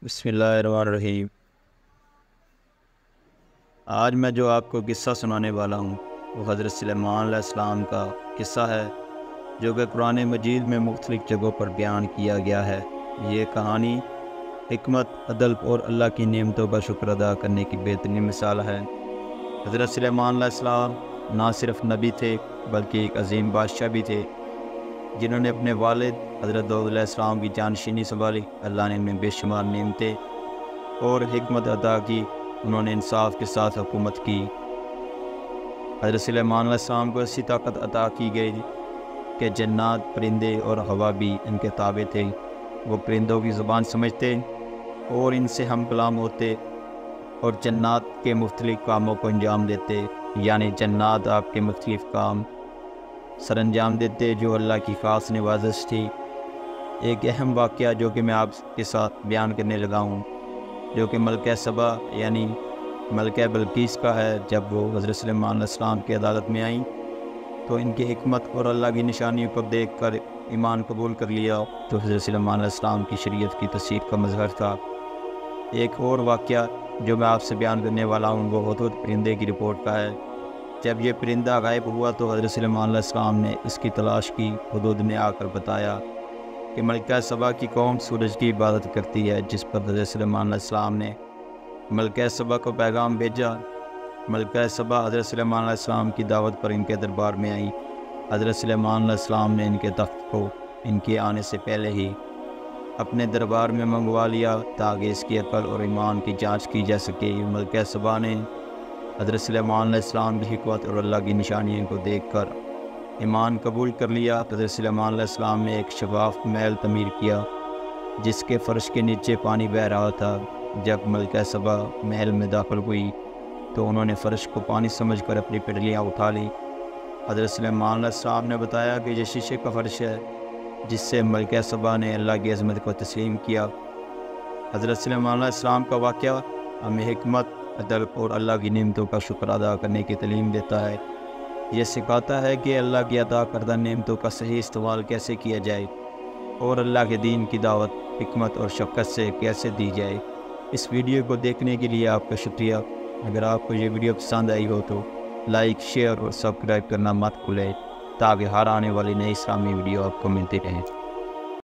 بسم اللہ الرحمن الرحیم۔ آج میں جو آپ کو قصہ سنانے والا ہوں وہ حضرت سلیمان علیہ السلام کا قصہ ہے، جو کہ قرآن مجید میں مختلف جگہوں پر بیان کیا گیا ہے۔ یہ کہانی حکمت، عدل اور اللہ کی نعمتوں کا شکر ادا کرنے کی بہترین مثال ہے۔ حضرت سلیمان علیہ السلام نہ صرف نبی تھے بلکہ ایک عظیم بادشاہ بھی تھے، جنہوں نے اپنے والد حضرت داؤد علیہ السلام کی جانشینی سنبھالی۔ اللہ نے انہیں بے شمار نعمتیں اور حکمت عطا کی، انہوں نے انصاف کے ساتھ حکومت کی۔ حضرت سلیمان علیہ السلام کو ایسی طاقت عطا کی گئی کہ جنات، پرندے اور ہوا بھی ان کے تابع تھے۔ وہ پرندوں کی زبان سمجھتے اور ان سے ہم کلام ہوتے، اور جنات کے مختلف کاموں کو انجام دیتے، یعنی جنات آپ کے مختلف کام سر انجام دیتے جو اللہ کی خاص نوازش تھی۔ ایک اہم واقعہ جو کہ میں آپ کے ساتھ بیان کرنے لگا ہوں، جو کہ ملکہ سبا یعنی ملکہ بلقیس کا ہے۔ جب وہ حضرت سلیمان علیہ السلام کی عدالت میں آئیں تو ان کی حکمت اور اللہ کی نشانیوں کو دیکھ کر ایمان قبول کر لیا، تو حضرت سلیمان علیہ السلام کی شریعت کی تصدیق کا مظہر تھا۔ ایک اور واقعہ جو میں آپ سے بیان کرنے والا ہوں وہ ہدہد پرندے کی رپورٹ کا ہے۔ جب یہ پرندہ غائب ہوا تو حضرت سلیمان علیہ السلام نے اس کی تلاش کی۔ ہدہد نے آ کر بتایا کہ ملکہ سبا کی قوم سورج کی عبادت کرتی ہے، جس پر حضرت سلیمان علیہ السلام نے ملکہ سبا کو پیغام بھیجا۔ ملکہ سبا حضرت سلیمان علیہ السلام کی دعوت پر ان کے دربار میں آئی۔ حضرت سلیمان علیہ السلام نے ان کے تخت کو ان کے آنے سے پہلے ہی اپنے دربار میں منگوا لیا تاکہ اس کی عقل اور ایمان کی جانچ کی جا سکے۔ ملکہ سبا نے حضرت سلیمان علیہ السلام کی حکمت اور اللہ کی نشانیوں کو دیکھ کر ایمان قبول کر لیا۔ حضرت سلیمان علیہ السلام نے ایک شفاف محل تعمیر کیا جس کے فرش کے نیچے پانی بہہ رہا تھا۔ جب ملکہ سبا محل میں داخل ہوئی تو انہوں نے فرش کو پانی سمجھ کر اپنی پٹلیاں اٹھا لی۔ حضرت سلیمان علیہ السلام نے بتایا کہ یہ شیشے کا فرش ہے، جس سے ملکہ سبا نے اللہ کی عظمت کو تسلیم کیا۔ حضرت سلیمان علیہ السلام کا واقعہ ہمیں حکمت، عدل اور اللہ کی نعمتوں کا شکر ادا کرنے کی تعلیم دیتا ہے۔ یہ سکھاتا ہے کہ اللہ کی عطا کردہ نعمتوں کا صحیح استعمال کیسے کیا جائے اور اللہ کے دین کی دعوت حکمت اور شفقت سے کیسے دی جائے۔ اس ویڈیو کو دیکھنے کے لیے آپ کا شکریہ۔ اگر آپ کو یہ ویڈیو پسند آئی ہو تو لائک، شیئر اور سبسکرائب کرنا مت بھولیں تاکہ ہر آنے والی نئی اسلامی ویڈیو آپ کو ملتی رہیں۔